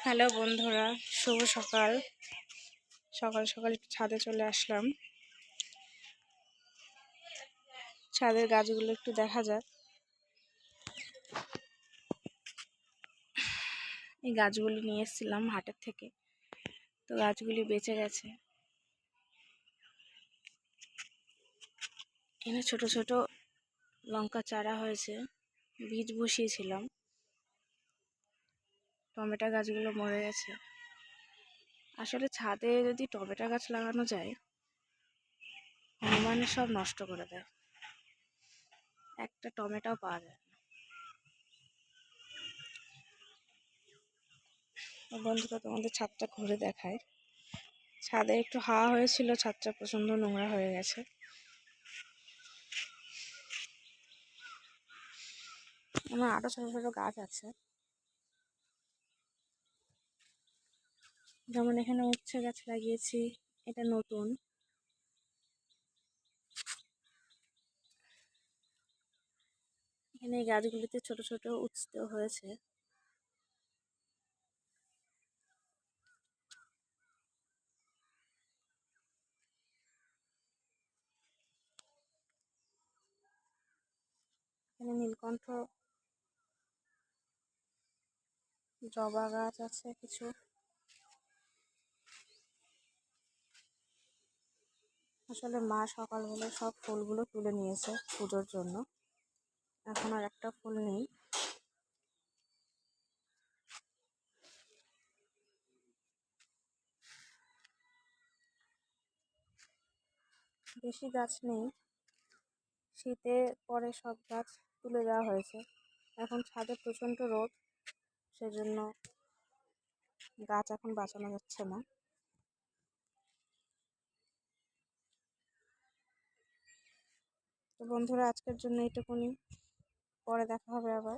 Hello বন্ধুরা, শুভ সকাল। সকাল সকাল একটু ছাদে চলে আসলাম। ছাদের গাছগুলো একটু দেখা যাক। এই গাছগুলি নিয়ে এসেছিলাম হাটের থেকে, তো গাছগুলি বেঁচে গেছে। এখানে ছোট ছোট লঙ্কা চারা হয়েছে, বীজ বসিয়েছিলাম। টমেটো গাছগুলো মরে গেছে। আসলে ছাদে যদি টমেটো গাছ লাগানো যায়, হনুমানে সব নষ্ট করে দেয়, একটা টমেটো পাওয়া যায় না। বন্ধুরা, তোমাদের ছাদটা ঘুরে দেখায়। ছাদে একটু হাওয়া হয়েছিল, ছাদটা প্রচন্ড নোংরা হয়ে গেছে। আমার আরো ছোট ছোট গাছ আছে, যেমন এখানে উচ্ছে গাছ লাগিয়েছি, এটা নতুন। এখানে এই গাছগুলিতে ছোট ছোট উচ্ছে হয়েছে। এখানে নীলকণ্ঠ জবা গাছ আছে কিছু। আসলে মা সকালবেলা সব ফুলগুলো তুলে নিয়েছে পুজোর জন্য, এখন আর একটা ফুল নেই। বেশি গাছ নেই, শীতে পরে সব গাছ তুলে দেওয়া হয়েছে। এখন ছাদে প্রচণ্ড রোদ, সেজন্য গাছ এখন বাঁচানো যাচ্ছে না। তো বন্ধুরা, আজকের জন্য এইটুকুনি, পরে দেখা হবে আবার।